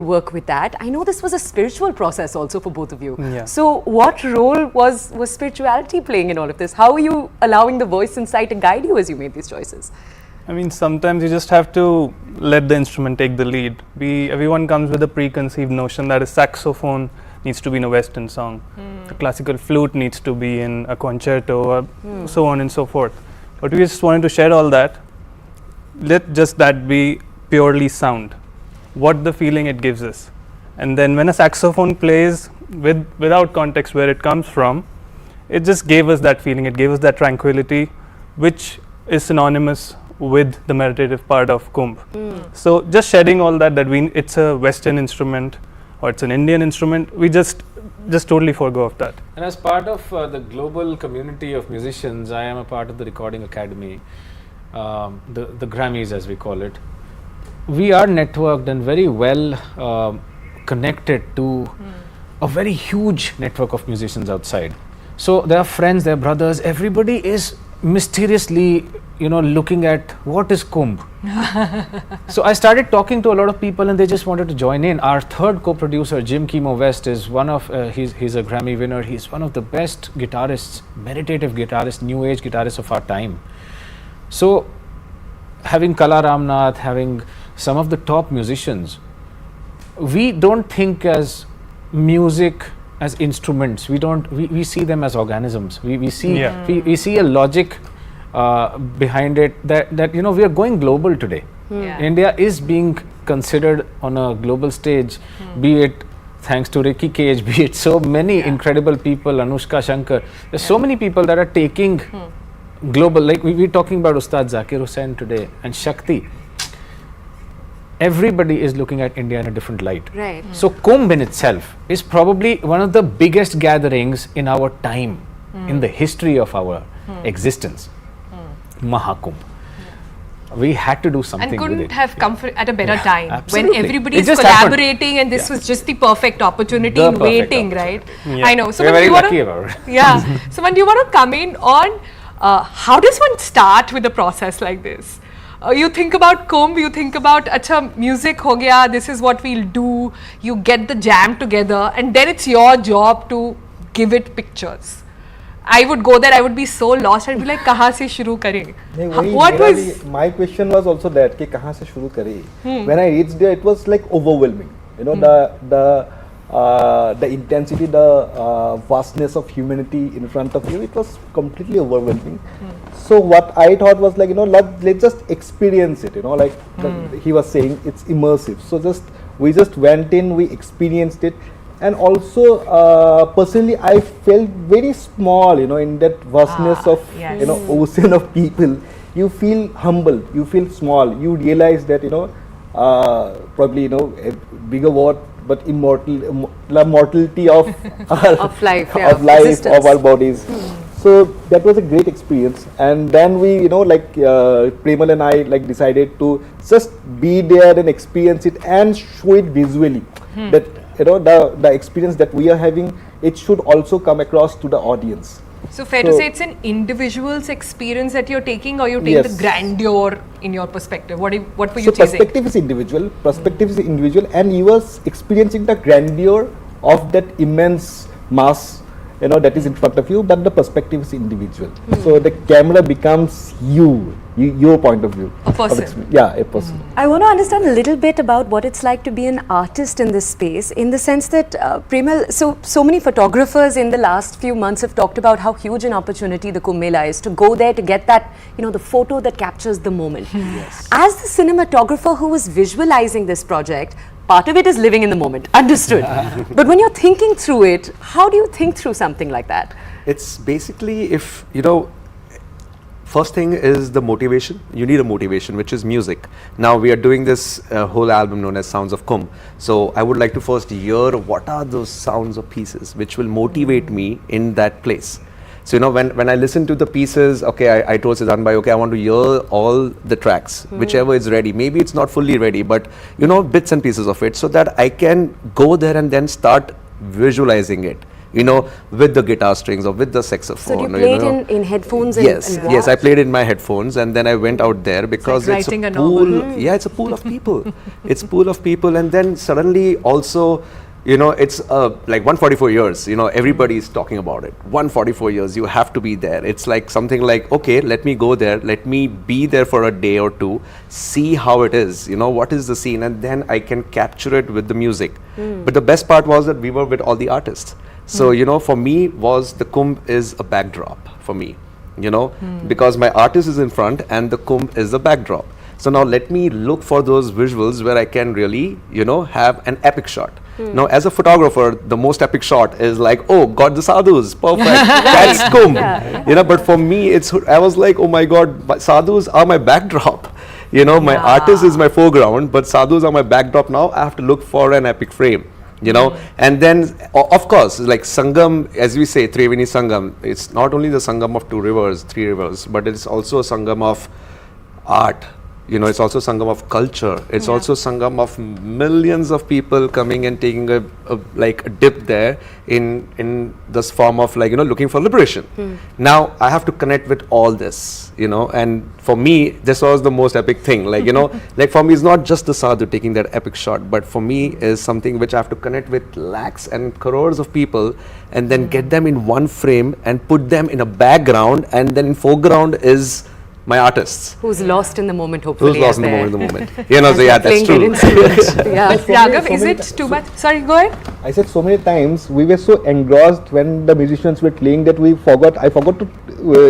work with that. I know this was a spiritual process also for both of you. Yeah. So what role was spirituality playing in all of this? How are you allowing the voice inside to guide you as you made these choices? I mean, sometimes you just have to let the instrument take the lead. Everyone comes with a preconceived notion that a saxophone needs to be in a Western song, a classical flute needs to be in a concerto, or so on and so forth. But we just wanted to share all that. Let just that be purely sound, what the feeling it gives us. And then when a saxophone plays without context where it comes from, it just gave us that feeling, it gave us that tranquility, which is synonymous with the meditative part of Kumbh. So just shedding all that it's a Western instrument or it's an Indian instrument, we just totally forgo of that. And as part of the global community of musicians, I am a part of the Recording Academy, the Grammys as we call it. We are networked and very well connected to a very huge network of musicians outside. So there are friends, there are brothers, everybody is mysteriously, looking at what is Kumbh. So I started talking to a lot of people and they just wanted to join in. Our third co-producer, Jim Chemo West, is one of, he's a Grammy winner. He's one of the best guitarists, meditative guitarists, new age guitarists of our time. So having Kala Ramnath, having some of the top musicians, we don't think as music as instruments. We see them as organisms. We see a logic behind it that we are going global today. India is being considered on a global stage, be it thanks to Ricky Cage, be it so many incredible people, Anushka Shankar. There's so many people that are taking global, like we're talking about Ustad Zakir Hussain today and Shakti. Everybody is looking at India in a different light. Right. So Kumbh in itself is probably one of the biggest gatherings in our time, in the history of our existence. Maha Kumbh. We had to do something and with couldn't it. have come at a better time absolutely. when everybody It is just collaborating and this was just the perfect opportunity in waiting, right? Yeah. I know. So we're when very do you lucky wanna, about it. Yeah. So when do you want to come in on how does one start with a process like this? You think about Kumbh, you think about acha music ho gaya, this is what we'll do, you get the jam together and then it's your job to give it pictures. I would go there, I would be so lost, I'd be like, kahan se shuru kare? What was... My question was also that, ki kahan se shuru kare? When I reached there, it was like overwhelming. The intensity, the vastness of humanity in front of you, it was completely overwhelming. So what I thought was like, let's just experience it, like he was saying, it's immersive. So we just went in, we experienced it. And also, personally, I felt very small, in that vastness of, ocean of people. You feel humble, you feel small, you realize that, probably, a bigger word, but mortality of Of life, of our bodies. So that was a great experience. And then we, Premal and I decided to just be there and experience it and show it visually. That the experience that we are having, it should also come across to the audience. So fair to say it's an individual's experience that you're taking, or you take the grandeur in your perspective? What were you choosing? Perspective is individual, and you are experiencing the grandeur of that immense mass, that is in front of you, but the perspective is individual. So the camera becomes your point of view. A person. A person. I want to understand a little bit about what it's like to be an artist in this space, in the sense that, Premal, so many photographers in the last few months have talked about how huge an opportunity the Kumbh Mela is, to go there to get that, the photo that captures the moment. Yes. As the cinematographer who was visualizing this project, part of it is living in the moment, understood. But when you're thinking through it, how do you think through something like that? It's basically, if, first thing is the motivation. You need a motivation, which is music. Now we are doing this whole album known as Sounds of Kumbh. So I would like to first hear what are those sounds or pieces which will motivate me in that place. So when I listen to the pieces, okay, I told Siddhan Bhai, okay, I want to hear all the tracks, whichever is ready. Maybe it's not fully ready, but bits and pieces of it, so that I can go there and then start visualizing it. you know, with the guitar strings or with the saxophone. So you played in headphones and Yes, and yes, I what? played in my headphones, and then I went out there because like it's writing a a pool. novel. Yeah, it's a pool of people. It's pool of people, and then suddenly also, you know, it's like 144 years. You know, everybody is talking about it. 144 years, you have to be there. It's like something like, okay, let me go there. Let me be there for a day or two, see how it is. You know, what is the scene, and then I can capture it with the music. But the best part was that we were with all the artists. So you know, for me, was the Kumbh is a backdrop for me. You know, because my artist is in front and the Kumbh is the backdrop. So now let me look for those visuals where I can really, you know, have an epic shot. Now, as a photographer, the most epic shot is like, oh, got the sadhus, perfect, that's Kumbh. You know, but for me, I was like, oh my God, sadhus are my backdrop. You know, my artist is my foreground, but sadhus are my backdrop. Now I have to look for an epic frame. You know, and then of course, like Sangam, as we say, Triveni Sangam, it's not only the Sangam of 2 rivers, 3 rivers, but it's also a Sangam of art. You know, it's also Sangam of culture. It's also Sangam of millions of people coming and taking a dip there in this form of, like, you know, looking for liberation. Now I have to connect with all this, you know, and for me, this was the most epic thing. Like, you know, like for me, it's not just the sadhu taking that epic shot, but for me is something which I have to connect with lakhs and crores of people and then get them in one frame and put them in a background, and then in foreground is my artists. Who's lost in the moment, hopefully. Who's lost in the there. moment, You know, so yeah, that's Playing their true. instrument. Yeah. But Raghav, is it too much? Sorry, go ahead. I said so many times we were so engrossed when the musicians were playing that I forgot to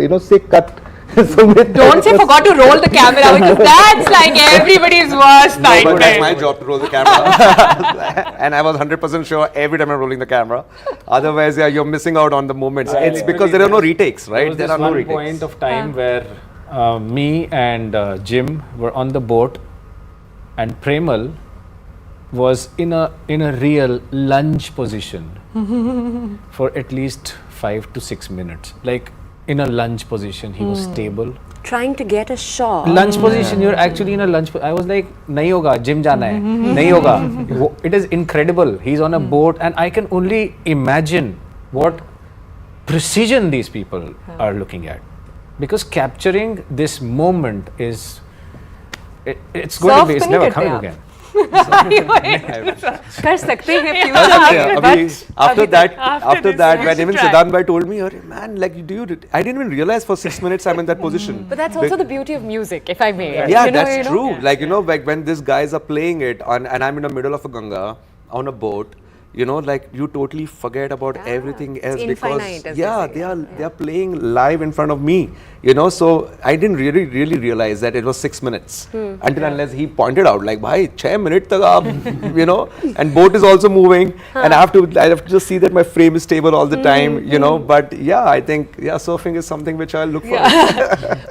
you know, say cut. So many Don't times. say forgot to roll the camera, because that's like everybody's worst No, but that's my nightmare. job to roll the camera. And I was 100% sure every time I'm rolling the camera. Otherwise, yeah, you're missing out on the moments. It's because there are no retakes, right? There There are was no this one retakes. point of time where me and Jim were on the boat, and Premal was in a real lunge position for at least 5 to 6 minutes. Like in a lunge position, he was stable. Trying to get a shot. Lunge position, you're actually in a lunge. I was like, nahi hoga, gym jana hai, nahi hoga. It is incredible. He's on a boat, and I can only imagine what precision these people are looking at. Because capturing this moment is, it's going to be, it's never coming again. कर सकते हैं future Yeah, में, abhi, but after that, we when should even try. Siddhant bhai told me, "Arey man, like, I didn't even realize for 6 minutes I'm in that position." But that's also the beauty of music, if I may. Yeah, You know, that's you know? true. Like, you know, like when these guys are playing it and I'm in the middle of a Ganga on a boat, you know, like you totally forget about everything else infinite, because as they say. they are playing live in front of me, you know. So I didn't really realize that it was 6 minutes until unless he pointed out, like, bhai, 6 minutes tak aap, you know, and boat is also moving, and I have to just see that my frame is stable all the time, you know. But yeah, I think surfing is something which I'll look for.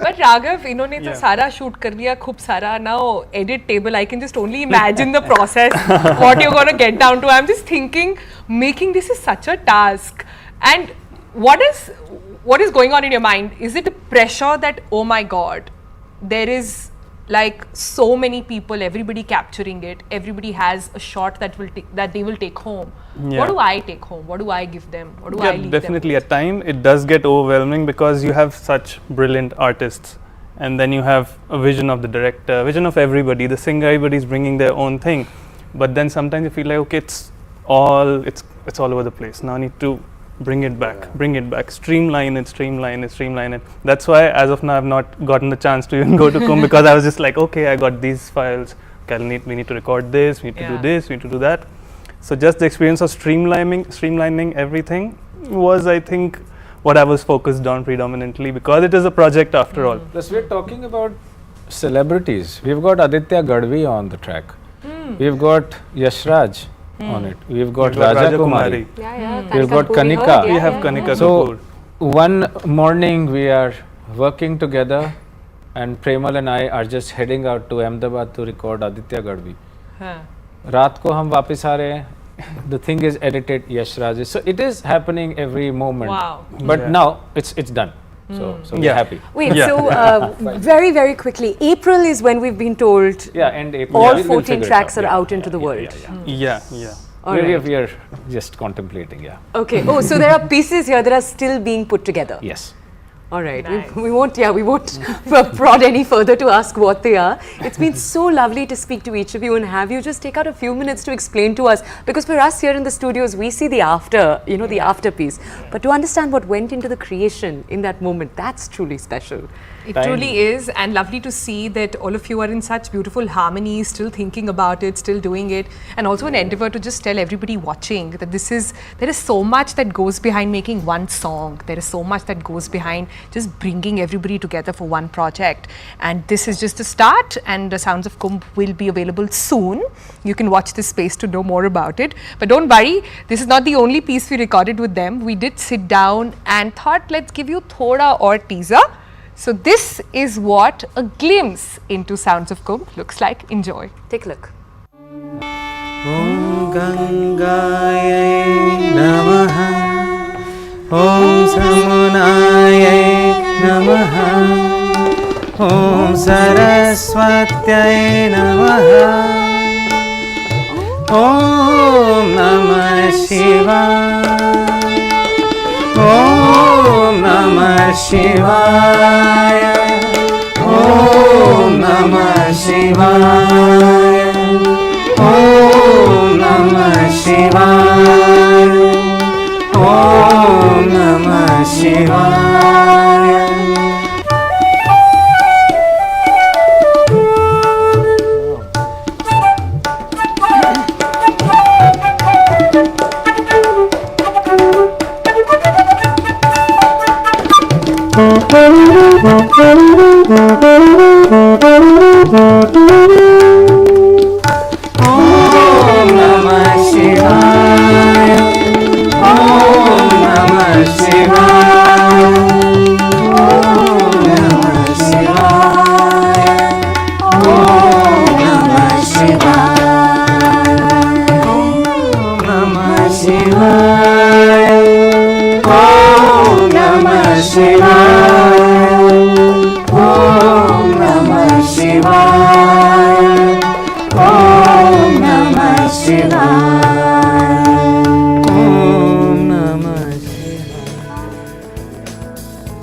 But Raghav, इन्होंने तो सारा shoot कर लिया, खूब सारा. Now edit table, I can just only imagine the process, what you're gonna get down to. I'm just thinking, making this is such a task. And what is going on in your mind? Is it a pressure that, oh my God, there is like so many people, everybody capturing it, everybody has a shot that they will take home. Yeah. What do I take home? What do I give them? What do I leave definitely. them At time, it does get overwhelming because you have such brilliant artists, and then you have a vision of the director, vision of everybody. The singer, everybody's bringing their own thing, but then sometimes you feel like, okay, it's all over the place. Now I need to bring it back, streamline it. That's why, as of now, I've not gotten the chance to even go to Kumbh because I was just like, okay, I got these files. Okay, we need to record this. We need to do this. We need to do that. So just the experience of streamlining everything was, I think, what I was focused on predominantly, because it is a project after all. Plus, we're talking about celebrities. We've got Aditya Gadvi on the track. We've got Yashraj on it. We've got Raja Kumari. We've got Kanika. We have Kanika So Kapoor. one morning we are working together, and Premal and I are just heading out to Ahmedabad to record Aditya Gadvi. रात को हम वापस आ रहे हैं. The thing is edited, Yashraj. So it is happening every moment. Wow. But now it's done. So we're happy. Wait, Yeah. so very, very quickly, April is when we've been told Yeah, and April. all we'll 14 figure it tracks out. are Yeah. out into the world. Yeah. All we right. are just contemplating, yeah. Okay. Oh, so there are pieces here that are still being put together. Yes. All right. Nice. We won't prod any further to ask what they are. It's been so lovely to speak to each of you and have you just take out a few minutes to explain to us, because for us here in the studios, we see the after, you know, the after piece. But to understand what went into the creation in that moment, that's truly special. It truly is, and lovely to see that all of you are in such beautiful harmony, still thinking about it, still doing it, and also an endeavor to just tell everybody watching that there is so much that goes behind making one song. There is so much that goes behind just bringing everybody together for one project. And this is just a start, and the Sounds of Kumbh will be available soon. You can watch this space to know more about it. But don't worry, this is not the only piece we recorded with them. We did sit down and thought, let's give you thoda or teaser. So this is what a glimpse into Sounds of Kumbh looks like. Enjoy. Take a look. Om Gangaya Namaha Om Samunaya Namaha Om Saraswatyaya Namaha Om Namah Shivaya Om Namah Shivaya Om Namah Shivaya Om Namah Shivaya Om Namah Shivaya. Om Namah Shivaya Om Namah Shivaya Om Namah Shivaya Om Namah Shivaya Om Namah Shivaya Om Namah Shivaya Om Namah Shivaya Om Namah Shivaya Om Namah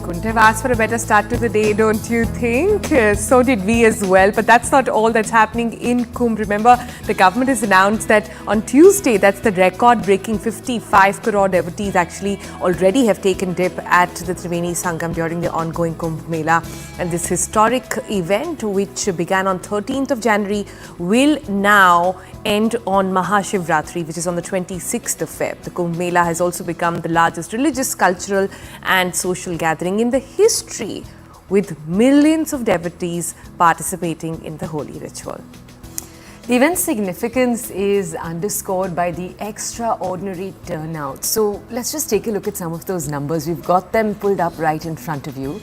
Couldn't have asked for a better start to the day, don't you think? So did we as well. But that's not all that's happening in Kumbh. Remember, the government has announced that on Tuesday, that's the record-breaking 55 crore devotees actually already have taken dip at the Triveni Sangam during the ongoing Kumbh Mela. And this historic event, which began on 13th of January, will now end on Maha Shivratri, which is on the 26th of Feb. The Kumbh Mela has also become the largest religious, cultural and social gathering in the history, with millions of devotees participating in the holy ritual. The event's significance is underscored by the extraordinary turnout. So let's just take a look at some of those numbers. We've got them pulled up right in front of you.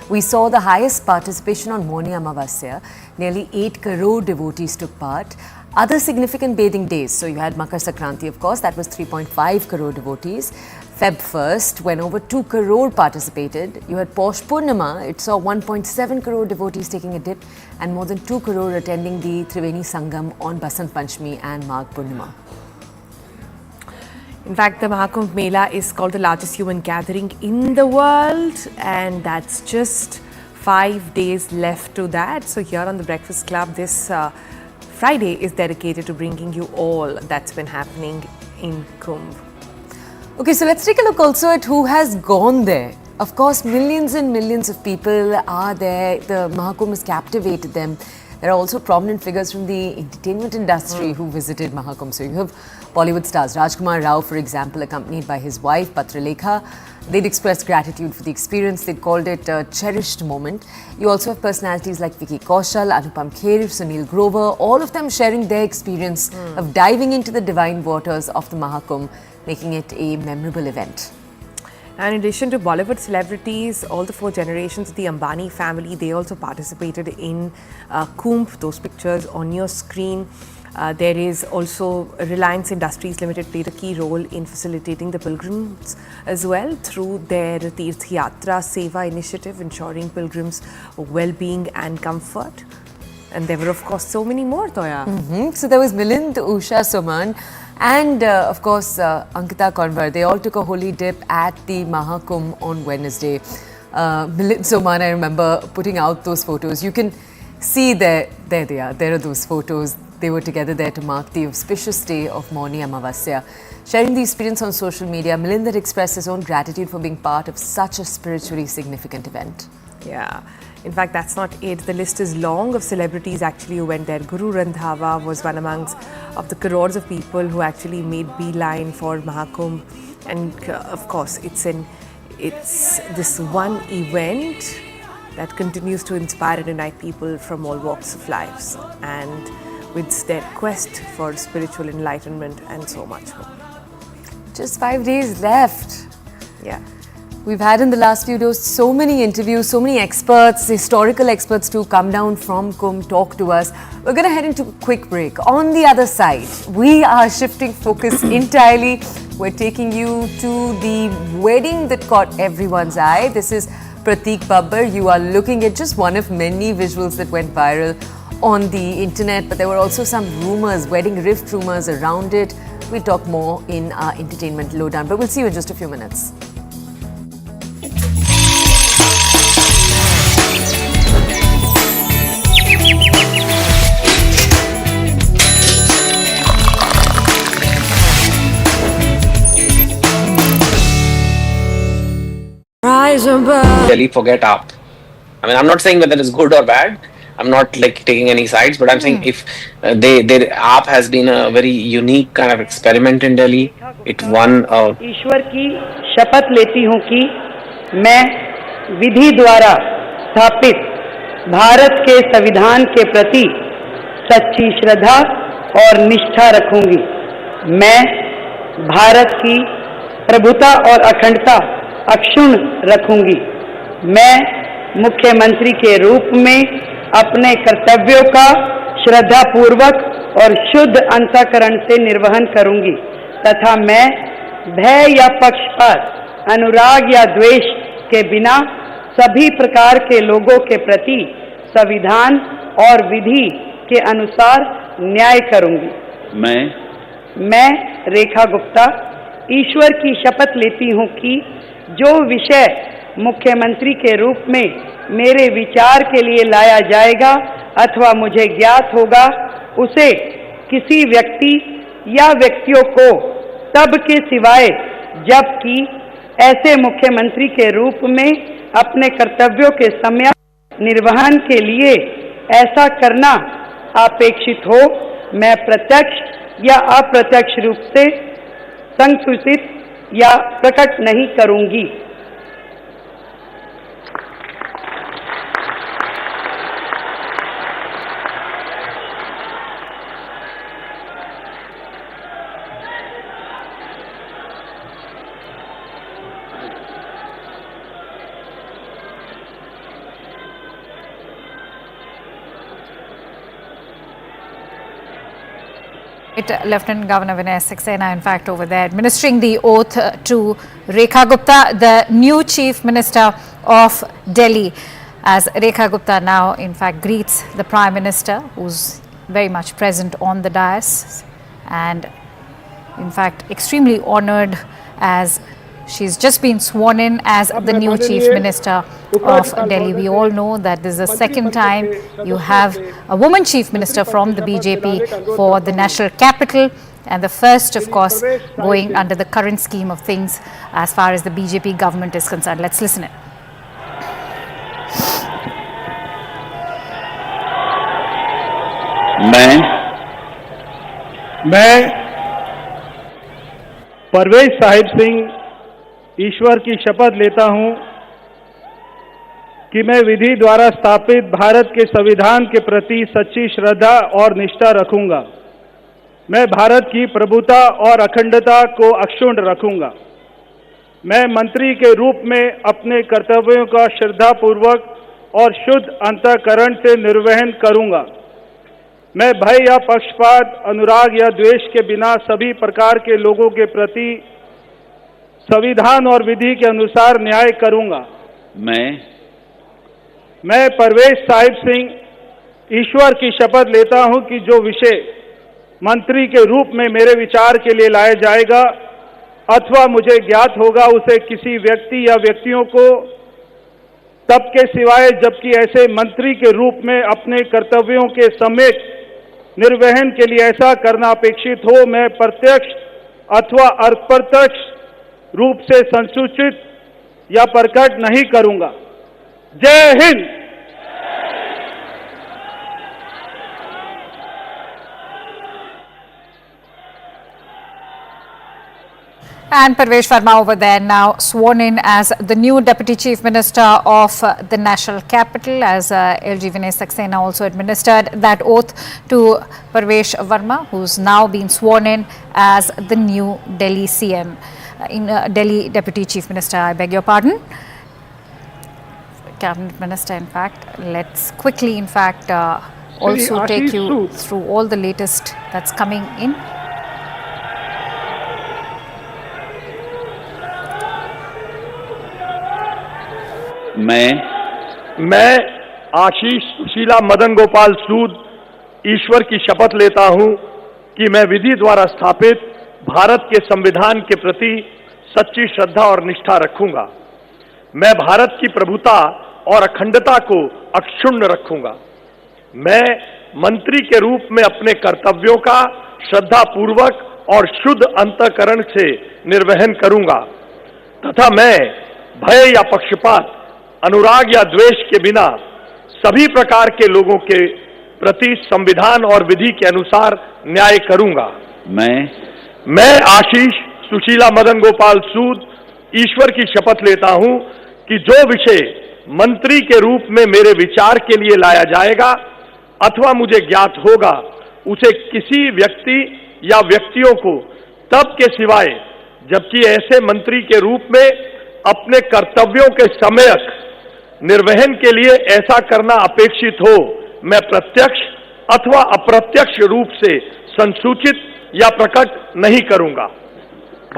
We saw the highest participation on Morni Amavasya. Nearly 8 crore devotees took part. Other significant bathing days, so you had Makar Sankranti, of course, that was 3.5 crore devotees. Feb 1st, when over 2 crore participated. You had Posh Purnima, it saw 1.7 crore devotees taking a dip and more than 2 crore attending the Triveni Sangam on Basant Panchami and Magh Purnima. In fact, the Maha Kumbh Mela is called the largest human gathering in the world, and that's just 5 days left to that. So here on the Breakfast Club, this Friday is dedicated to bringing you all that's been happening in Kumbh. Okay, so let's take a look also at who has gone there. Of course, millions and millions of people are there. The Maha Kumbh has captivated them. There are also prominent figures from the entertainment industry who visited Maha Kumbh. So you have Bollywood stars, Rajkumar Rao, for example, accompanied by his wife, Patralekha. They'd expressed gratitude for the experience. They'd called it a cherished moment. You also have personalities like Vicky Kaushal, Anupam Kher, Sunil Grover, all of them sharing their experience of diving into the divine waters of the Maha Kumbh, making it a memorable event. And in addition to Bollywood celebrities, all the 4 generations of the Ambani family, they also participated in Kumbh. Those pictures on your screen. There is also Reliance Industries Limited played a key role in facilitating the pilgrims as well through their Tirth Yatra Seva initiative, ensuring pilgrims' well-being and comfort. And there were, of course, so many more, Toya. So there was Milind, Usha, Suman, and of course Ankita Conver. They all took a holy dip at the Maha Kumbh on Wednesday. Milind Soman, I remember putting out those photos. You can see there they are. There are those photos. They were together there to mark the auspicious day of Mauni Amavasya. Sharing the experience on social media, Milind had expressed his own gratitude for being part of such a spiritually significant event. Yeah. In fact, that's not it. The list is long of celebrities actually who went there. Guru Randhawa was one amongst of the crores of people who actually made beeline for Maha Kumbh. And of course, it's this one event that continues to inspire and unite people from all walks of lives, and with their quest for spiritual enlightenment and so much more. Just 5 days left. Yeah. We've had in the last few days so many interviews, so many experts, historical experts to come down from Kumbh, talk to us. We're going to head into a quick break. On the other side, we are shifting focus entirely. We're taking you to the wedding that caught everyone's eye. This is Pratik Babbar. You are looking at just one of many visuals that went viral on the internet, but there were also some rumors, wedding rift rumors around it. We'll talk more in our entertainment lowdown, but we'll see you in just a few minutes. Delhi, forget AAP. I mean, I'm not saying whether it's good or bad. I'm not like taking any sides, but I'm saying if AAP has been a very unique kind of experiment in Delhi. It won. ईश्वर की शपथ लेती हूँ कि मैं विधि द्वारा स्थापित भारत के संविधान के प्रति सच्ची श्रद्धा और निष्ठा रखूंगी। मैं भारत की प्रभुता और अखंडता अक्षुण्ण रखूंगी। मैं मुख्यमंत्री के रूप में अपने कर्तव्यों का श्रद्धापूर्वक और शुद्ध अंतःकरण से निर्वहन करूंगी तथा मैं भय या पक्षपात, अनुराग या द्वेष के बिना सभी प्रकार के लोगों के प्रति संविधान और विधि के अनुसार न्याय करूंगी। मैं रेखा गुप्ता ईश्वर की शपथ लेती हूं कि जो विषय मुख्यमंत्री के रूप में मेरे विचार के लिए लाया जाएगा अथवा मुझे ज्ञात होगा, उसे किसी व्यक्ति या व्यक्तियों को तब के सिवाय जबकि ऐसे मुख्यमंत्री के रूप में अपने कर्तव्यों के सम्यक निर्वहन के लिए ऐसा करना अपेक्षित हो, मैं प्रत्यक्ष या अप्रत्यक्ष रूप से संसूचित या प्रकट नहीं करूंगी। Lieutenant Governor Vinay Saxena, in fact, over there administering the oath to Rekha Gupta, the new Chief Minister of Delhi, as Rekha Gupta now, in fact, greets the Prime Minister, who's very much present on the dais, and in fact, extremely honoured as she's just been sworn in as the new Chief Minister of Delhi. We all know that this is the second time you have a woman Chief Minister from the BJP for the national capital, and the first, of course, going under the current scheme of things as far as the BJP government is concerned. Let's listen in. मैं परवेज साहिब सिंह ईश्वर की शपथ लेता हूं कि मैं विधि द्वारा स्थापित भारत के संविधान के प्रति सच्ची श्रद्धा और निष्ठा रखूंगा। मैं भारत की प्रभुता और अखंडता को अक्षुण्ण रखूंगा। मैं मंत्री के रूप में अपने कर्तव्यों का श्रद्धापूर्वक और शुद्ध अंतःकरण से निर्वहन करूंगा। मैं भय या पक्षपात, अनुराग या द्वेष के बिना सभी प्रकार के लोगों के प्रति संविधान और विधि के अनुसार न्याय करूंगा। मैं परवेज साहिब सिंह ईश्वर की शपथ लेता हूं कि जो विषय मंत्री के रूप में मेरे विचार के लिए लाया जाएगा अथवा मुझे ज्ञात होगा उसे किसी व्यक्ति या व्यक्तियों को तब के सिवाय जबकि ऐसे मंत्री के रूप में अपने कर्तव्यों के सम्यक निर्वहन के लिए ऐसा करना अपेक्षित हो, मैं प्रत्यक्ष अथवा अप्रत्यक्ष रूप से संसूचित या प्रकट नहीं करूंगा। जय Hind. And Parvesh Verma over there now sworn in as the new Deputy Chief Minister of the National Capital, as LG Vinay Saxena also administered that oath to Parvesh Verma, who's now been sworn in as the new Delhi CM, Delhi Deputy Chief Minister, I beg your pardon. Cabinet Minister, in fact. Let's quickly, in fact, also take you through all the latest that's coming in. मैं आशीष सुशीला मदन गोपाल सूद ईश्वर की शपथ लेता हूं कि मैं विधि द्वारा स्थापित भारत के संविधान के प्रति सच्ची श्रद्धा और निष्ठा रखूंगा। मैं भारत की प्रभुता और अखंडता को अक्षुण्ण रखूंगा। मैं मंत्री के रूप में अपने कर्तव्यों का श्रद्धापूर्वक और शुद्ध अंतःकरण से निर्वहन करूंगा तथा मैं भय या पक्षपात, अनुराग या द्वेष के बिना सभी प्रकार के लोगों के प्रति संविधान और विधि के अनुसार न्याय करूंगा। मैं आशीष सुशीला मदन गोपाल सूद ईश्वर की शपथ लेता हूं कि जो विषय मंत्री के रूप में मेरे विचार के लिए लाया जाएगा अथवा मुझे ज्ञात होगा उसे किसी व्यक्ति या व्यक्तियों को तब के सिवाय जबकि ऐसे मंत्री के रूप में अपने कर्तव्यों के सम्यक निर्वहन के लिए ऐसा करना अपेक्षित हो, मैं प्रत्यक्ष अथवा अप्रत्यक्ष रूप से संसूचित या प्रकट नहीं करूंगा।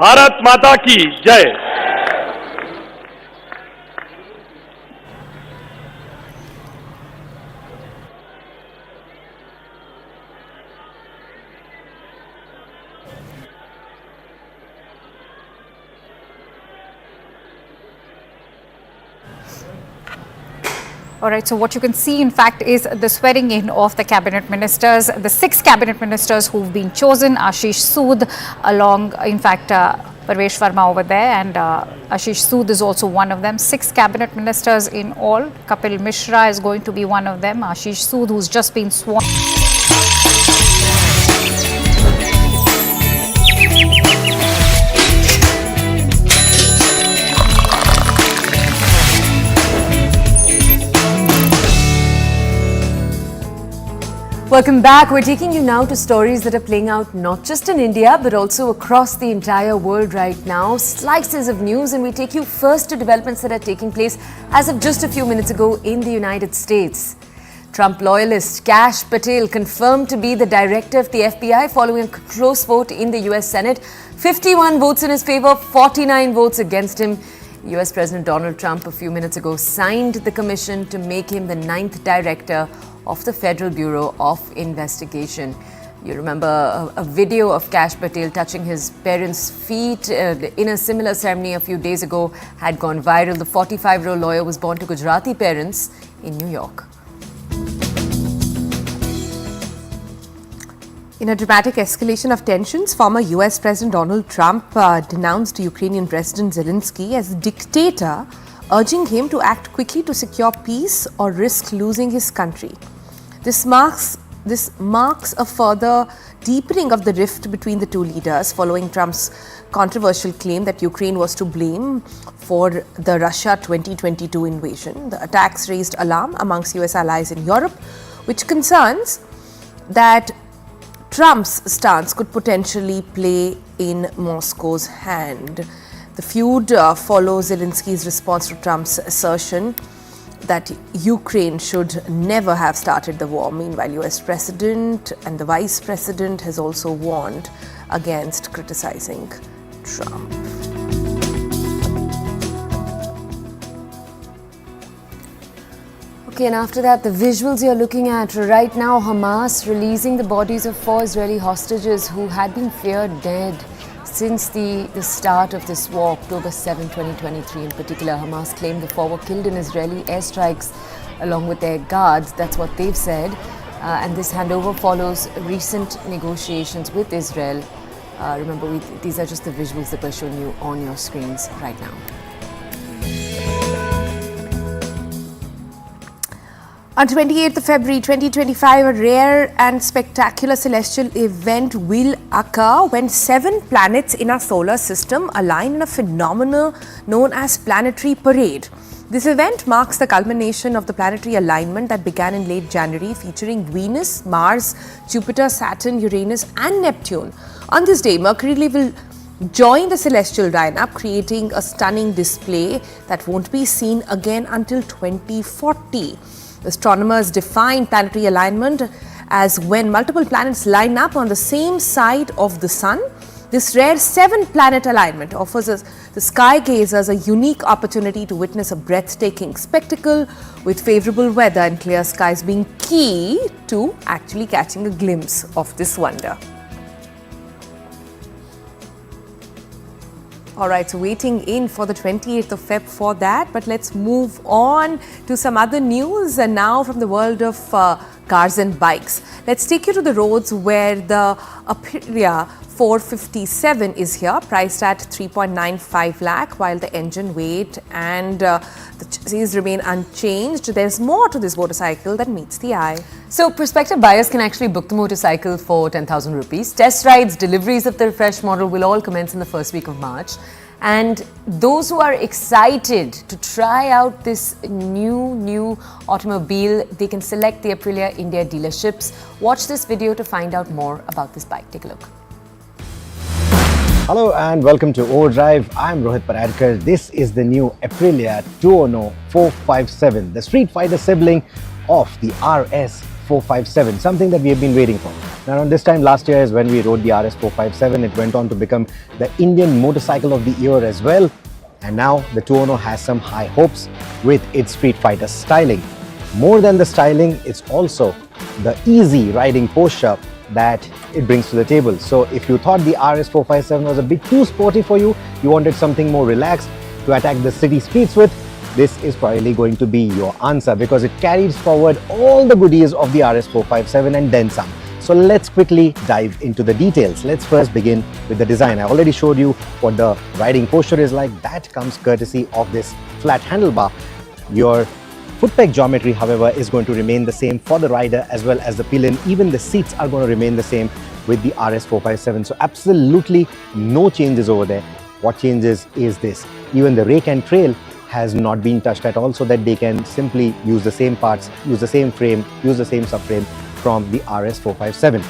भारत माता की जय। All right, so what you can see, in fact, is the swearing in of the cabinet ministers, the 6 cabinet ministers who've been chosen. Ashish Sood along, in fact, Parvesh Verma over there, and Ashish Sood is also one of them. 6 cabinet ministers in all. Kapil Mishra is going to be one of them. Ashish Sood, who's just been sworn. Welcome back. We're taking you now to stories that are playing out not just in India but also across the entire world right now. Slices of news, and we take you first to developments that are taking place as of just a few minutes ago in the United States. Trump loyalist Kash Patel confirmed to be the director of the FBI following a close vote in the US Senate. 51 votes in his favor, 49 votes against him. US President Donald Trump a few minutes ago signed the commission to make him the 9th director of the Federal Bureau of Investigation. You remember a video of Kash Patel touching his parents' feet in a similar ceremony a few days ago had gone viral. The 45-year-old lawyer was born to Gujarati parents in New York. In a dramatic escalation of tensions, former US President Donald Trump denounced Ukrainian President Zelensky as a dictator, urging him to act quickly to secure peace or risk losing his country. This marks a further deepening of the rift between the two leaders following Trump's controversial claim that Ukraine was to blame for the Russia 2022 invasion. The attacks raised alarm amongst US allies in Europe, which concerns that Trump's stance could potentially play in Moscow's hand. The feud follows Zelensky's response to Trump's assertion that Ukraine should never have started the war. Meanwhile, US President and the Vice President has also warned against criticizing Trump. Okay, and after that, the visuals you're looking at right now, Hamas releasing the bodies of 4 Israeli hostages who had been feared dead since the start of this war, October 7, 2023 in particular. Hamas claimed the 4 were killed in Israeli airstrikes along with their guards. That's what they've said. And this handover follows recent negotiations with Israel. Remember, these are just the visuals that we're showing you on your screens right now. On 28th of February 2025, a rare and spectacular celestial event will occur when 7 planets in our solar system align in a phenomenon known as planetary parade. This event marks the culmination of the planetary alignment that began in late January, featuring Venus, Mars, Jupiter, Saturn, Uranus and Neptune. On this day, Mercury will join the celestial lineup, creating a stunning display that won't be seen again until 2040. Astronomers define planetary alignment as when multiple planets line up on the same side of the Sun. This rare 7-planet alignment offers the sky gazers a unique opportunity to witness a breathtaking spectacle, with favorable weather and clear skies being key to actually catching a glimpse of this wonder. Alright, so waiting in for the 28th of Feb for that, but let's move on to some other news, and now from the world of cars and bikes. Let's take you to the roads where the Aprilia 457 is here, priced at 3.95 lakh, while the engine weight and the chassis remain unchanged. There's more to this motorcycle that meets the eye. So prospective buyers can actually book the motorcycle for 10,000 rupees. Test rides, deliveries of the refreshed model will all commence in the first week of March. And those who are excited to try out this new automobile, they can select the Aprilia India dealerships. Watch this video to find out more about this bike. Take a look. Hello and welcome to Overdrive. I'm Rohit Prayagraj. This is the new Aprilia 200 457, the Street Fighter sibling of the RS 457, something that we have been waiting for. Now, around this time last year is when we rode the RS 457. It went on to become the Indian motorcycle of the year as well. And now the 200 has some high hopes with its Street Fighter styling. More than the styling, it's also the easy riding posture that it brings to the table. So if you thought the RS 457 was a bit too sporty for you, you wanted something more relaxed to attack the city streets with, this is probably going to be your answer, because it carries forward all the goodies of the RS 457 and then some. So let's quickly dive into the details. Let's first begin with the design. I already showed you what the riding posture is like. That comes courtesy of this flat handlebar. Your foot peg geometry, however, is going to remain the same for the rider as well as the pillion. Even the seats are going to remain the same with the RS 457. So absolutely no changes over there. What changes is this. Even the rake and trail has not been touched at all, so that they can simply use the same parts, use the same frame, use the same subframe from the RS 457.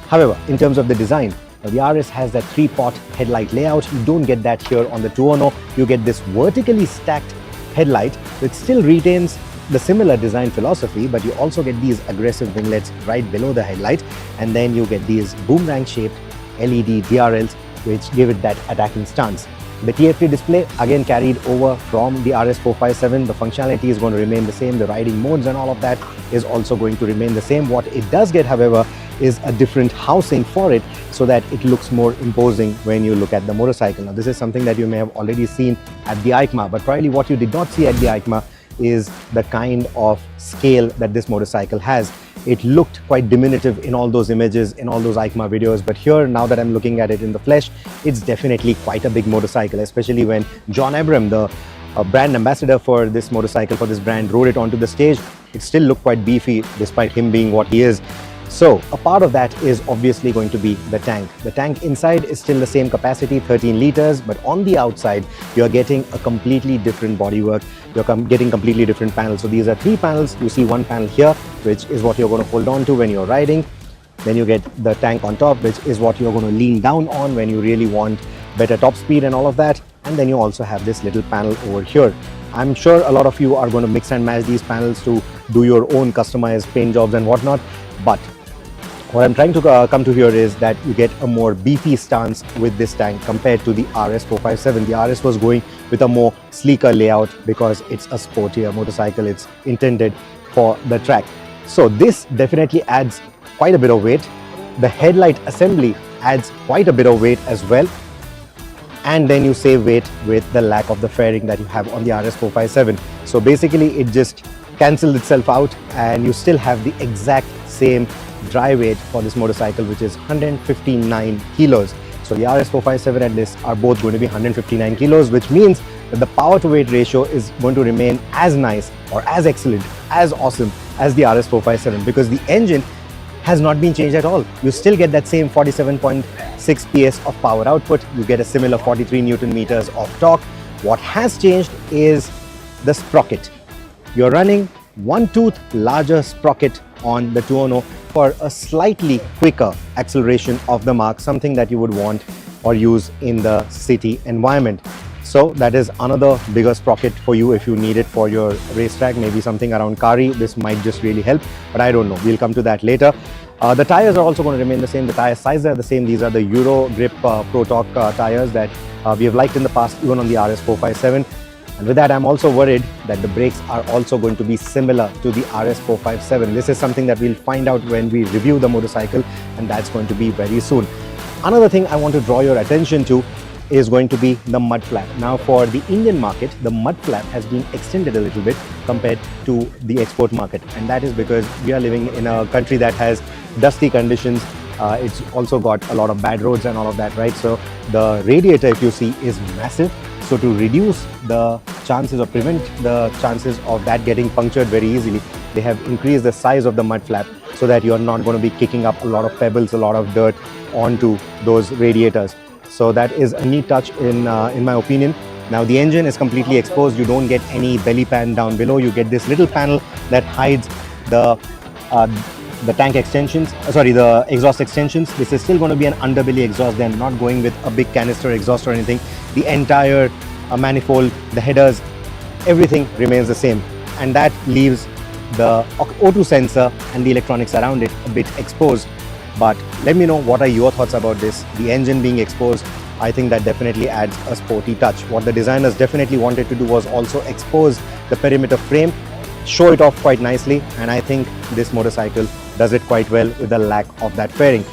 However, in terms of the design, the RS has that 3-pot headlight layout. You don't get that here on the 200. You get this vertically stacked headlight, which still retains the similar design philosophy, but you also get these aggressive winglets right below the headlight, and then you get these boomerang shaped LED DRLs which give it that attacking stance. The TFT display again carried over from the RS 457. The functionality is going to remain the same. The riding modes and all of that is also going to remain the same. What it does get, however, is a different housing for it, so that it looks more imposing when you look at the motorcycle. Now, this is something that you may have already seen at the EICMA, but probably what you did not see at the EICMA is the kind of scale that this motorcycle has. It looked quite diminutive in all those images, in all those EICMA videos, but here, now that I'm looking at it in the flesh, it's definitely quite a big motorcycle, especially when John Abram, the brand ambassador for this motorcycle, for this brand, rode it onto the stage. It still looked quite beefy despite him being what he is. So a part of that is obviously going to be the tank. The tank inside is still the same capacity, 13 liters, but on the outside, you're getting a completely different bodywork. You're getting completely different panels. So these are 3 panels. You see one panel here, which is what you're going to hold on to when you're riding. Then you get the tank on top, which is what you're going to lean down on when you really want better top speed and all of that. And then you also have this little panel over here. I'm sure a lot of you are going to mix and match these panels to do your own customized paint jobs and whatnot. But what I'm trying to come to here is that you get a more beefy stance with this tank compared to the RS 457. The RS was going with a more sleeker layout because it's a sportier motorcycle. It's intended for the track. So this definitely adds quite a bit of weight. The headlight assembly adds quite a bit of weight as well. And then you save weight with the lack of the fairing that you have on the RS457. So basically it just cancels itself out and you still have the exact same dry weight for this motorcycle, which is 159 kilos. So the RS457 and this are both going to be 159 kilos, which means that the power to weight ratio is going to remain as nice or as excellent, as awesome as the RS457, because the engine has not been changed at all. You still get that same 47.6 PS of power output. You get a similar 43 Newton meters of torque. What has changed is the sprocket. You're running one tooth larger sprocket on the 210 for a slightly quicker acceleration of the mark, something that you would want or use in the city environment. So that is another bigger sprocket for you if you need it for your racetrack, maybe something around Kari. This might just really help, but I don't know. We'll come to that later. The tires are also going to remain the same. The tire sizes are the same. These are the Euro Grip Pro Torque tires that we have liked in the past, even on the RS457. And with that, I'm also worried that the brakes are also going to be similar to the RS457. This is something that we'll find out when we review the motorcycle, and that's going to be very soon. Another thing I want to draw your attention to is going to be the mud flap. Now for the Indian market, the mud flap has been extended a little bit compared to the export market, and that is because we are living in a country that has dusty conditions. It's also got a lot of bad roads and all of that, right? So the radiator, if you see, is massive. So to reduce the chances or prevent the chances of that getting punctured very easily, they have increased the size of the mud flap so that you're not going to be kicking up a lot of pebbles, a lot of dirt onto those radiators. So that is a neat touch in my opinion. Now the engine is completely exposed. You don't get any belly pan down below. You get this little panel that hides the tank extensions, the exhaust extensions. This is still going to be an underbelly exhaust. They're not going with a big canister exhaust or anything. The entire manifold, the headers, everything remains the same, and that leaves the O2 sensor and the electronics around it a bit exposed. But let me know, what are your thoughts about this? The engine being exposed, I think that definitely adds a sporty touch. What the designers definitely wanted to do was also expose the perimeter frame, show it off quite nicely, and I think this motorcycle does it quite well with the lack of that fairing.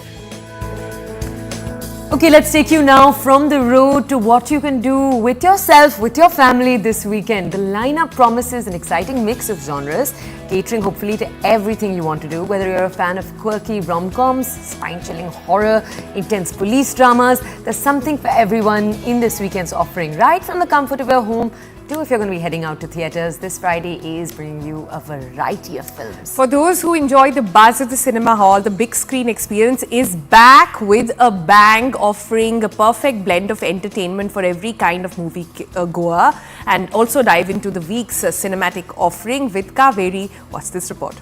Okay, let's take you now from the road to what you can do with yourself, with your family this weekend. The lineup promises an exciting mix of genres, catering hopefully to everything you want to do, whether you're a fan of quirky rom-coms, spine-chilling horror, intense police dramas. There's something for everyone in this weekend's offering, right from the comfort of your home. If you're going to be heading out to theatres, this Friday is bringing you a variety of films. For those who enjoy the buzz of the cinema hall, the big screen experience is back with a bang, offering a perfect blend of entertainment for every kind of movie goer, and also dive into the week's cinematic offering with Kaveri. What's this report?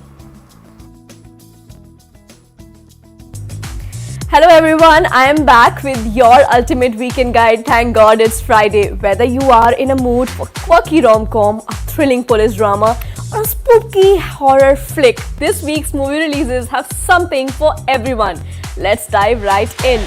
Hello everyone, I am back with your ultimate weekend guide. Thank God it's Friday. Whether you are in a mood for quirky rom-com, a thrilling police drama, or a spooky horror flick, this week's movie releases have something for everyone. Let's dive right in.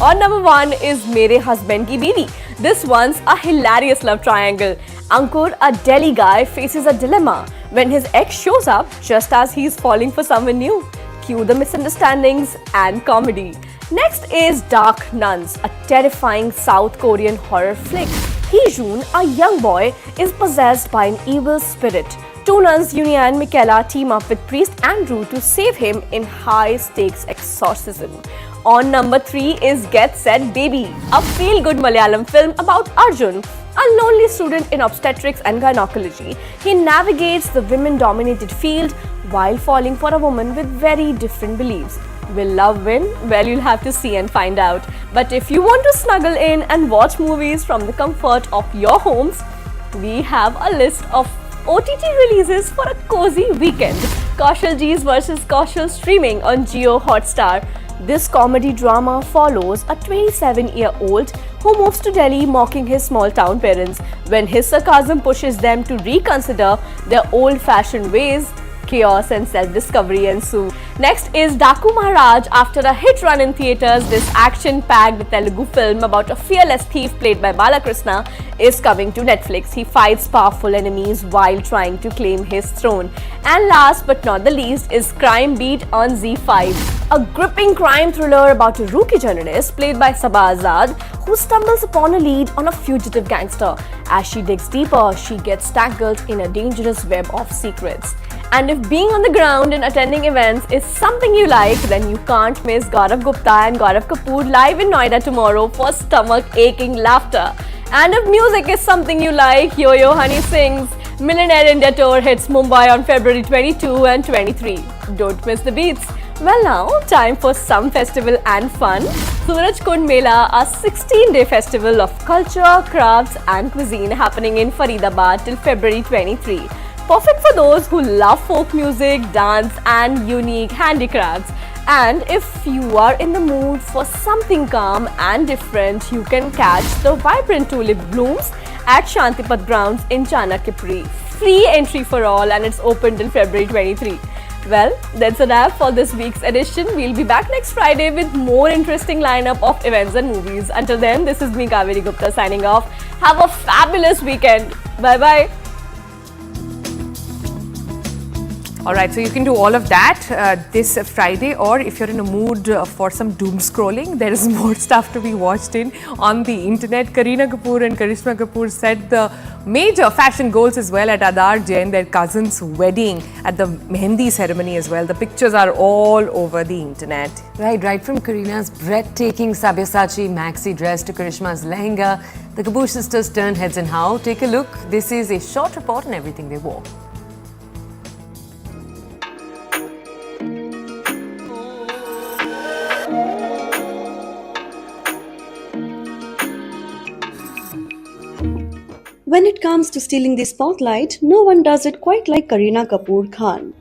On number 1 is Mere Husband Ki Biwi. This one's a hilarious love triangle. Ankur, a Delhi guy, faces a dilemma when his ex shows up just as he's falling for someone new. Cue the misunderstandings and comedy. Next is Dark Nuns, a terrifying South Korean horror flick. Hee-jun, a young boy, is possessed by an evil spirit. Two nuns, Yunia and Michaela, team up with priest Andrew to save him in high-stakes exorcism. On number 3 is Get Set Baby, a feel-good Malayalam film about Arjun, a lonely student in obstetrics and gynecology. He navigates the women-dominated field while falling for a woman with very different beliefs. Will love win? Well, you'll have to see and find out. But if you want to snuggle in and watch movies from the comfort of your homes, we have a list of OTT releases for a cozy weekend. Kaushal G's vs. Kaushal streaming on Jio Hotstar. This comedy drama follows a 27-year-old who moves to Delhi mocking his small-town parents. When his sarcasm pushes them to reconsider their old-fashioned ways, chaos and self-discovery ensue. Next is Daku Maharaj. After a hit run in theatres, this action-packed Telugu film about a fearless thief played by Balakrishna is coming to Netflix. He fights powerful enemies while trying to claim his throne. And last but not the least is Crime Beat on ZEE5. A gripping crime thriller about a rookie journalist played by Sabah Azad who stumbles upon a lead on a fugitive gangster. As she digs deeper, she gets tangled in a dangerous web of secrets. And if being on the ground and attending events is something you like, then you can't miss Gaurav Gupta and Gaurav Kapoor live in Noida tomorrow for stomach-aching laughter. And if music is something you like, Yo-Yo Honey Singh's Millionaire India Tour hits Mumbai on February 22 and 23. Don't miss the beats. Well now, time for some festival and fun. Suraj Kund Mela, a 16-day festival of culture, crafts and cuisine happening in Faridabad till February 23. Perfect for those who love folk music, dance and unique handicrafts. And if you are in the mood for something calm and different, you can catch the vibrant tulip blooms at Shantipat grounds in Chanakya. Free entry for all and it's open till February 23. Well, that's a wrap for this week's edition. We'll be back next Friday with more interesting lineup of events and movies. Until then, this is me Kaveri Gupta signing off. Have a fabulous weekend. Bye-bye. Alright, so you can do all of that this Friday, or if you're in a mood for some doom scrolling, there is more stuff to be watched on the internet. Kareena Kapoor and Karishma Kapoor set the major fashion goals as well at Adar Jain, their cousin's wedding, at the Mehendi ceremony as well. The pictures are all over the internet. Right from Kareena's breathtaking Sabyasachi maxi dress to Karishma's lehenga, the Kapoor sisters turned heads and how. Take a look. This is a short report on everything they wore. When it comes to stealing the spotlight, no one does it quite like Kareena Kapoor Khan.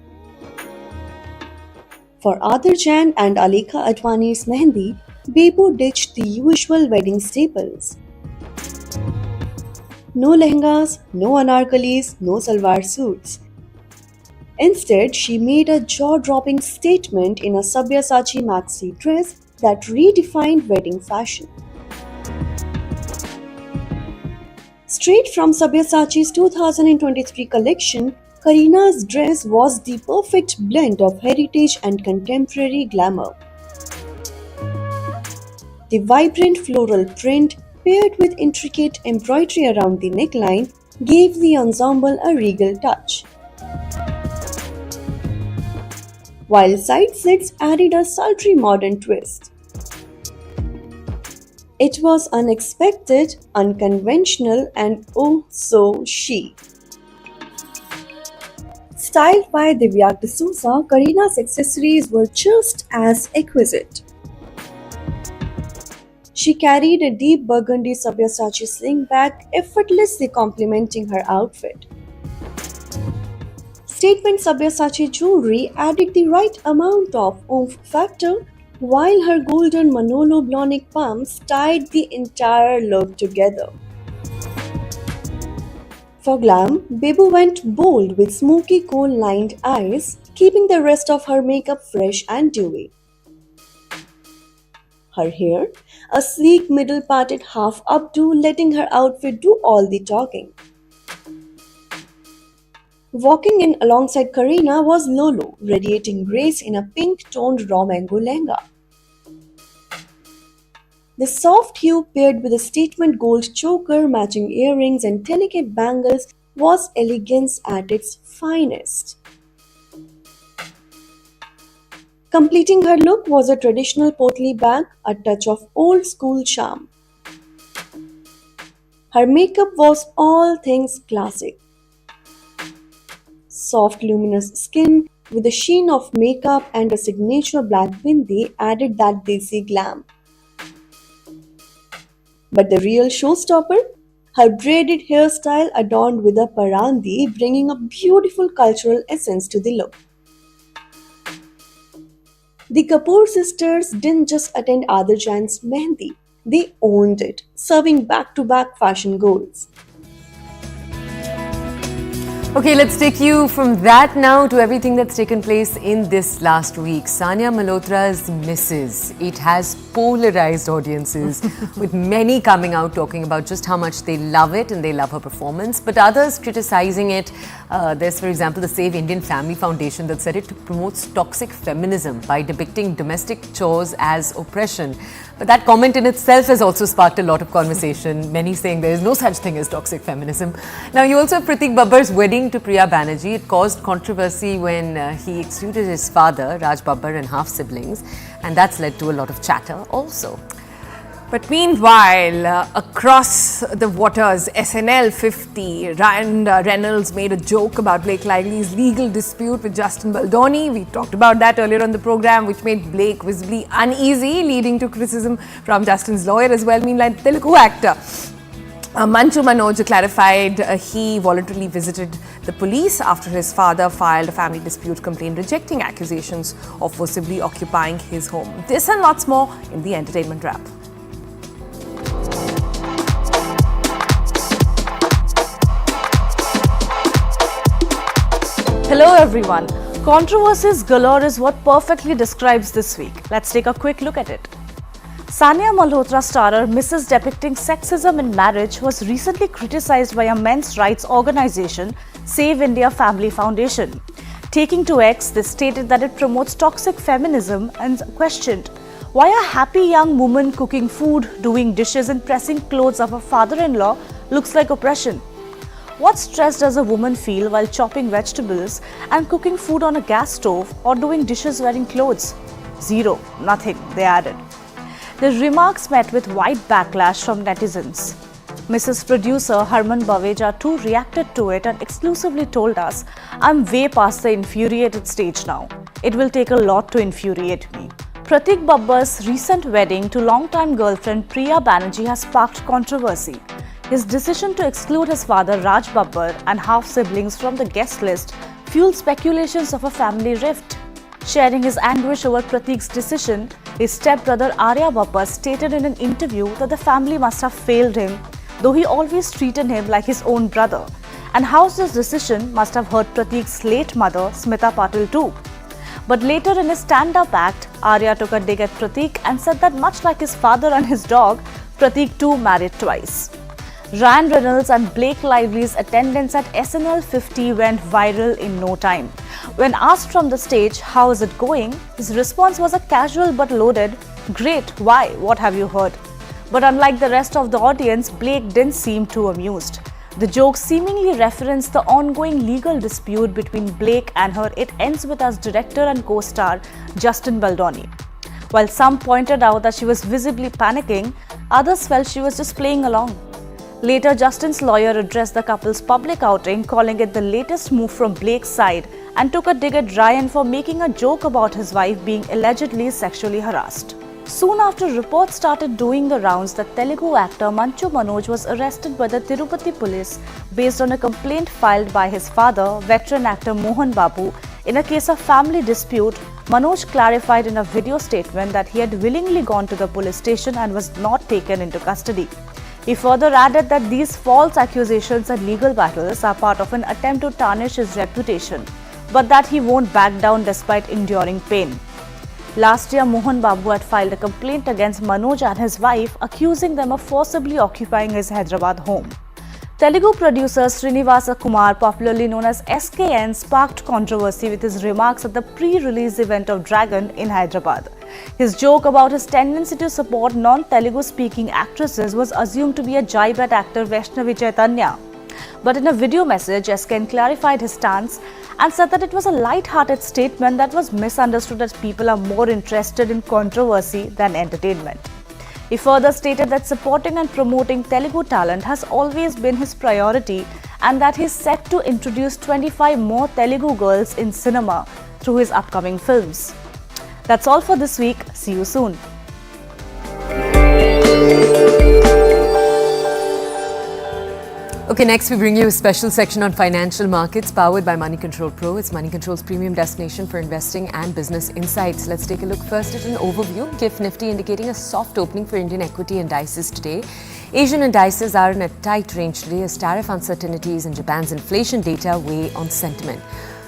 For Adir Jain and Alika Advani's Mehendi, Bebo ditched the usual wedding staples. No lehengas, no anarkalis, no salwar suits. Instead, she made a jaw-dropping statement in a Sabyasachi maxi dress that redefined wedding fashion. Straight from Sabyasachi's 2023 collection, Kareena's dress was the perfect blend of heritage and contemporary glamour. The vibrant floral print, paired with intricate embroidery around the neckline, gave the ensemble a regal touch, while side slits added a sultry modern twist. It was unexpected, unconventional, and oh so chic. Styled by Divya D'Souza, Kareena's accessories were just as exquisite. She carried a deep burgundy Sabyasachi sling bag, effortlessly complementing her outfit. Statement Sabyasachi jewelry added the right amount of oomph factor, while her golden Manolo Blahnik pumps tied the entire look together. For glam, Bebo went bold with smoky coal-lined eyes, keeping the rest of her makeup fresh and dewy. Her hair, a sleek middle-parted half updo, letting her outfit do all the talking. Walking in alongside Kareena was Lolo, radiating grace in a pink-toned raw mango lehenga. The soft hue paired with a statement gold choker, matching earrings and delicate bangles was elegance at its finest. Completing her look was a traditional potli bag, a touch of old-school charm. Her makeup was all things classic. Soft luminous skin with a sheen of makeup and a signature black bindi added that desi glam. But the real showstopper? Her braided hairstyle adorned with a parandi, bringing a beautiful cultural essence to the look. The Kapoor sisters didn't just attend Adir Jain's Mehendi, they owned it, serving back-to-back fashion goals. Okay, let's take you from that now to everything that's taken place in this last week. Sania Malhotra's Misses. It has polarized audiences with many coming out talking about just how much they love it and they love her performance, but others criticizing it. There's, for example, the Save Indian Family Foundation that said it promotes toxic feminism by depicting domestic chores as oppression. But that comment in itself has also sparked a lot of conversation, many saying there is no such thing as toxic feminism. Now, you also have Pratik Babbar's wedding to Priya Banerjee. It caused controversy when he excluded his father, Raj Babbar, and half-siblings, and that's led to a lot of chatter also. But meanwhile, across the waters, SNL 50, Ryan Reynolds made a joke about Blake Lively's legal dispute with Justin Baldoni. We talked about that earlier on the program, which made Blake visibly uneasy, leading to criticism from Justin's lawyer as well. Meanwhile, Telugu actor Manchu Manoj clarified he voluntarily visited the police after his father filed a family dispute complaint rejecting accusations of forcibly occupying his home. This and lots more in the entertainment wrap. Hello everyone. Controversies galore is what perfectly describes this week. Let's take a quick look at it. Sania Malhotra starrer Mrs. depicting sexism in marriage was recently criticized by a men's rights organization, Save India Family Foundation. Taking to X, they stated that it promotes toxic feminism and questioned why a happy young woman cooking food, doing dishes and pressing clothes of her father-in-law looks like oppression. What stress does a woman feel while chopping vegetables and cooking food on a gas stove or doing dishes wearing clothes? Zero, nothing, they added. The remarks met with wide backlash from netizens. Mrs. Producer Harman Baweja too reacted to it and exclusively told us, "I'm way past the infuriated stage now. It will take a lot to infuriate me." Pratik Babbar's recent wedding to longtime girlfriend Priya Banerjee has sparked controversy. His decision to exclude his father Raj Babbar and half-siblings from the guest list fueled speculations of a family rift. Sharing his anguish over Pratik's decision, his stepbrother Arya Babbar stated in an interview that the family must have failed him, though he always treated him like his own brother, and how this decision must have hurt Pratik's late mother Smita Patil too. But later in his stand-up act, Arya took a dig at Pratik and said that much like his father and his dog, Pratik too married twice. Ryan Reynolds and Blake Lively's attendance at SNL 50 went viral in no time. When asked from the stage, "How is it going?" his response was a casual but loaded, "Great, why? What have you heard?" But unlike the rest of the audience, Blake didn't seem too amused. The joke seemingly referenced the ongoing legal dispute between Blake and her It Ends With Us director and co-star Justin Baldoni. While some pointed out that she was visibly panicking, others felt she was just playing along. Later, Justin's lawyer addressed the couple's public outing, calling it the latest move from Blake's side, and took a dig at Ryan for making a joke about his wife being allegedly sexually harassed. Soon after, reports started doing the rounds that Telugu actor Manchu Manoj was arrested by the Tirupati police based on a complaint filed by his father, veteran actor Mohan Babu. In a case of family dispute, Manoj clarified in a video statement that he had willingly gone to the police station and was not taken into custody. He further added that these false accusations and legal battles are part of an attempt to tarnish his reputation, but that he won't back down despite enduring pain. Last year, Mohan Babu had filed a complaint against Manoj and his wife, accusing them of forcibly occupying his Hyderabad home. Telugu producer Srinivasa Kumar, popularly known as SKN, sparked controversy with his remarks at the pre-release event of Dragon in Hyderabad. His joke about his tendency to support non-Telugu speaking actresses was assumed to be a jibe at actor Vaishnavi Chaitanya. But in a video message, SKN clarified his stance and said that it was a light-hearted statement that was misunderstood as people are more interested in controversy than entertainment. He further stated that supporting and promoting Telugu talent has always been his priority and that he is set to introduce 25 more Telugu girls in cinema through his upcoming films. That's all for this week. See you soon. Okay, next we bring you a special section on financial markets powered by Money Control Pro. It's Money Control's premium destination for investing and business insights. Let's take a look first at an overview. GIFT Nifty indicating a soft opening for Indian equity indices today. Asian indices are in a tight range today as tariff uncertainties and Japan's inflation data weigh on sentiment.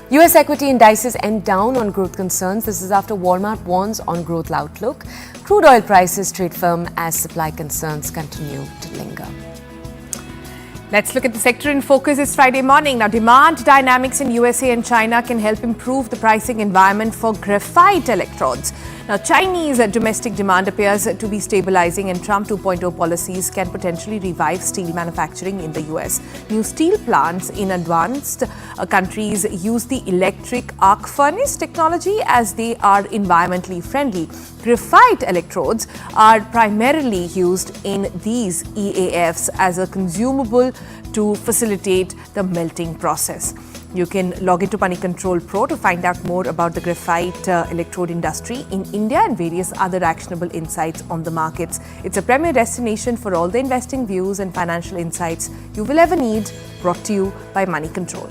US equity indices end down on growth concerns. This is after Walmart warns on growth outlook. Crude oil prices trade firm as supply concerns continue to linger. Let's look at the sector in focus this Friday morning. Now, demand dynamics in USA and China can help improve the pricing environment for graphite electrodes. Now, Chinese domestic demand appears to be stabilizing, and Trump 2.0 policies can potentially revive steel manufacturing in the US. New steel plants in advanced countries use the electric arc furnace technology as they are environmentally friendly. Graphite electrodes are primarily used in these EAFs as a consumable to facilitate the melting process. You can log into Money Control Pro to find out more about the graphite electrode industry in India and various other actionable insights on the markets. It's a premier destination for all the investing views and financial insights you will ever need, brought to you by Money Control.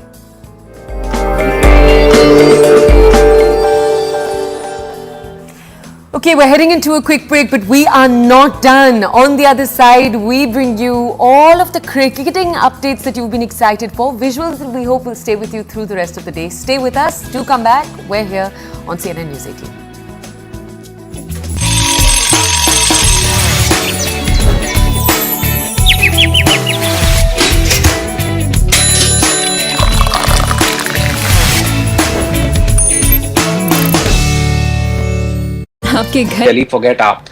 Okay, we're heading into a quick break, but we are not done. On the other side, we bring you all of the cricketing updates that you've been excited for. Visuals that we hope will stay with you through the rest of the day. Stay with us. Do come back. We're here on CNN News 18. Delhi, forget AAP.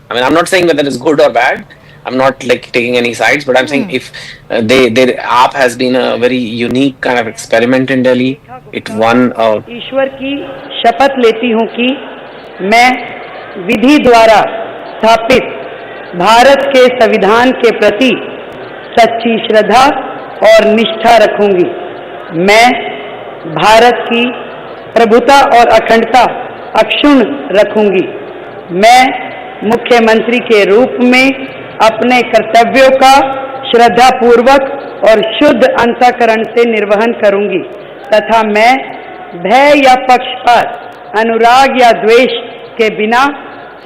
I mean, I'm not saying whether it's good or bad. I'm not like taking any sides, but I'm saying if AAP has been a very unique kind of experiment in Delhi. It won. ईश्वर की शपथ लेती हूँ कि मैं विधि द्वारा स्थापित भारत के संविधान के प्रति सच्ची श्रद्धा और निष्ठा रखूंगी। मैं भारत की प्रभुता और अखंडता अक्षुण्ण रखूंगी। मैं मुख्यमंत्री के रूप में अपने कर्तव्यों का श्रद्धापूर्वक और शुद्ध अंतःकरण से निर्वहन करूंगी तथा मैं भय या पक्षपात, अनुराग या द्वेष के बिना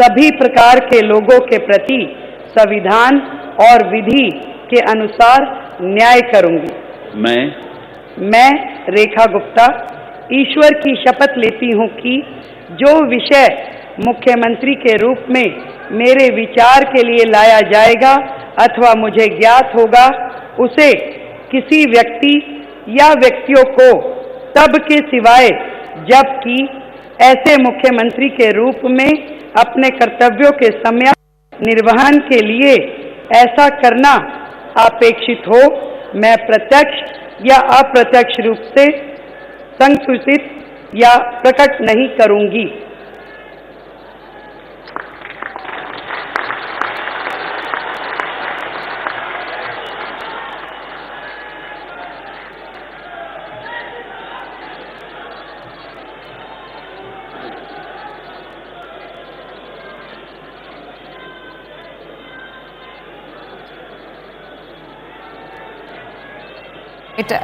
सभी प्रकार के लोगों के प्रति संविधान और विधि के अनुसार न्याय करूंगी। मैं रेखा गुप्ता ईश्वर की शपथ लेती हूं कि जो विषय मुख्यमंत्री के रूप में मेरे विचार के लिए लाया जाएगा अथवा मुझे ज्ञात होगा, उसे किसी व्यक्ति या व्यक्तियों को तब के सिवाय जबकि ऐसे मुख्यमंत्री के रूप में अपने कर्तव्यों के सम्यक निर्वहन के लिए ऐसा करना अपेक्षित हो, मैं प्रत्यक्ष या अप्रत्यक्ष रूप से संसूचित या प्रकट नहीं करूंगी।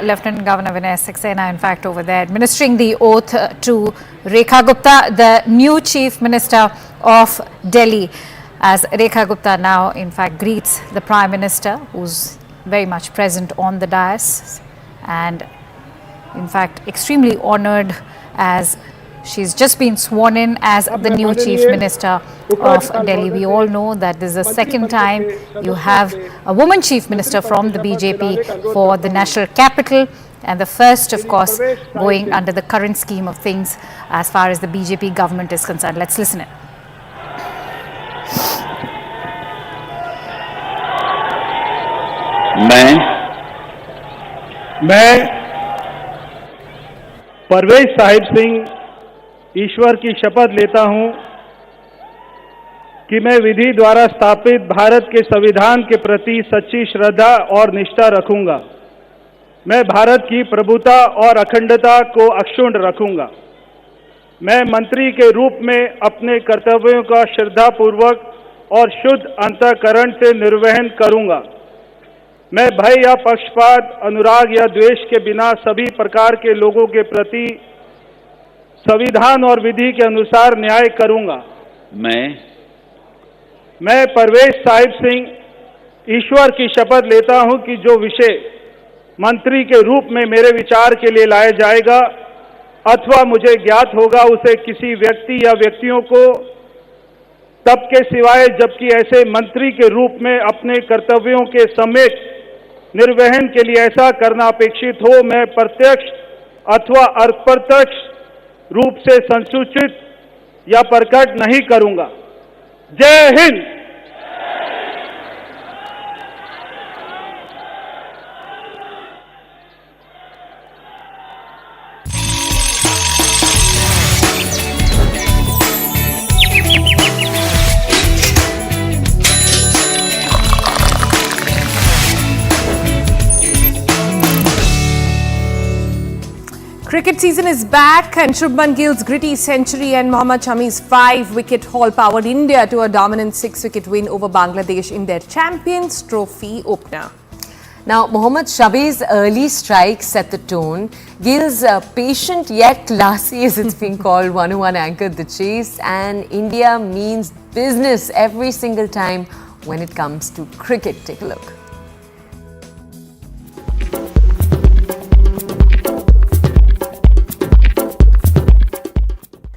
Lieutenant Governor Vinay Saxena, in fact, over there, administering the oath to Rekha Gupta, the new Chief Minister of Delhi, as Rekha Gupta now, in fact, greets the Prime Minister, who's very much present on the dais, and, in fact, extremely honoured as she's just been sworn in as the new Chief Minister of Delhi. We all know that this is the second time you have a woman Chief Minister from the BJP for the national capital, and the first, of course, going under the current scheme of things as far as the BJP government is concerned. Let's listen in. मैं परवेज साहिब सिंह ईश्वर की शपथ लेता हूं कि मैं विधि द्वारा स्थापित भारत के संविधान के प्रति सच्ची श्रद्धा और निष्ठा रखूंगा। मैं भारत की प्रभुता और अखंडता को अक्षुण्ण रखूंगा। मैं मंत्री के रूप में अपने कर्तव्यों का श्रद्धापूर्वक और शुद्ध अंतःकरण से निर्वहन करूंगा। मैं भय या पक्षपात, अनुराग या द्वेष के बिना सभी प्रकार के लोगों के प्रति संविधान और विधि के अनुसार न्याय करूंगा। मैं परवेज साहिब सिंह ईश्वर की शपथ लेता हूं कि जो विषय मंत्री के रूप में मेरे विचार के लिए लाया जाएगा अथवा मुझे ज्ञात होगा उसे किसी व्यक्ति या व्यक्तियों को तब के सिवाय जबकि ऐसे मंत्री के रूप में अपने कर्तव्यों के समेत निर्वहन के लिए ऐसा करना अपेक्षित हो, मैं प्रत्यक्ष अथवा अप्रत्यक्ष रूप से संसूचित या प्रकट नहीं करूंगा। जय Hind. Cricket season is back and Shubman Gill's gritty century and Mohammad Shami's 5-wicket haul powered India to a dominant 6-wicket win over Bangladesh in their Champions Trophy opener. Now, Mohammad Shami's early strike set the tone. Gill's patient yet classy, as it's been called, 101 anchored the chase, and India means business every single time when it comes to cricket. Take a look.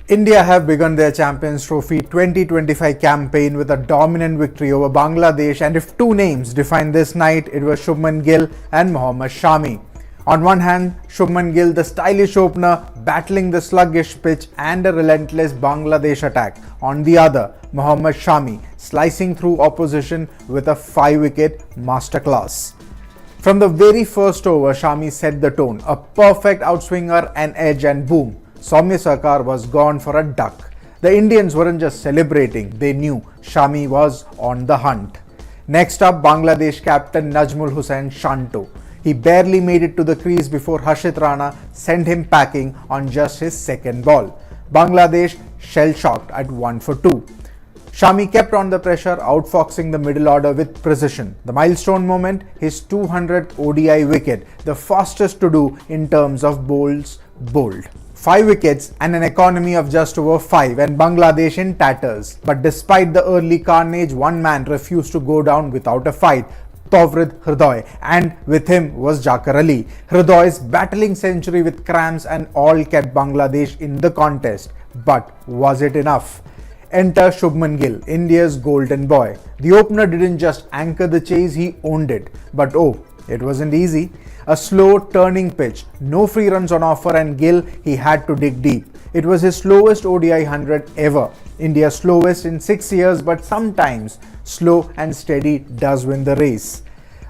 India have begun their Champions Trophy 2025 campaign with a dominant victory over Bangladesh, and if two names defined this night, it was Shubman Gill and Mohammad Shami. On one hand, Shubman Gill, the stylish opener, battling the sluggish pitch and a relentless Bangladesh attack. On the other, Mohammad Shami, slicing through opposition with a 5-wicket masterclass. From the very first over, Shami set the tone, a perfect outswinger, an edge, and boom. Soumya Sarkar was gone for a duck. The Indians weren't just celebrating, they knew Shami was on the hunt. Next up, Bangladesh captain Najmul Hussain Shanto. He barely made it to the crease before Harshit Rana sent him packing on just his second ball. Bangladesh shell-shocked at 1 for 2. Shami kept on the pressure, outfoxing the middle order with precision. The milestone moment, his 200th ODI wicket, the fastest to do in terms of bowls bowled. 5 wickets and an economy of just over 5 and Bangladesh in tatters. But despite the early carnage, one man refused to go down without a fight. Tawrid Hridoy, and with him was Jakar Ali. Hridoy's battling century with cramps and all kept Bangladesh in the contest. But was it enough? Enter Shubman Gill, India's golden boy. The opener didn't just anchor the chase, he owned it. But oh, it wasn't easy. A slow turning pitch, no free runs on offer, and Gill, he had to dig deep. It was his slowest ODI 100 ever. India's slowest in 6 years, but sometimes slow and steady does win the race.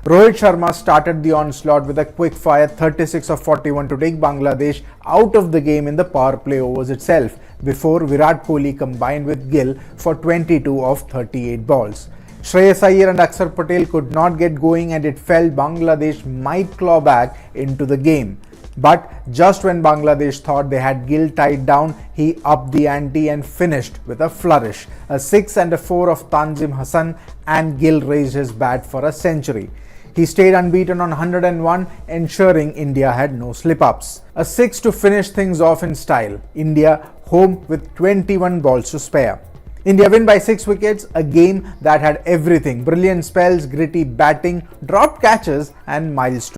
Rohit Sharma started the onslaught with a quick-fire 36 of 41 to take Bangladesh out of the game in the power play overs itself, before Virat Kohli combined with Gill for 22 of 38 balls. Shreyas Iyer and Akshar Patel could not get going, and it felt Bangladesh might claw back into the game. But just when Bangladesh thought they had Gill tied down, he upped the ante and finished with a flourish. A 6 and a 4 of Tanzim Hassan, and Gill raised his bat for a century. He stayed unbeaten on 101, ensuring India had no slip-ups. A 6 to finish things off in style. India home with 21 balls to spare. India win by 6 wickets, a game that had everything: brilliant spells, gritty batting, dropped catches, and milestones.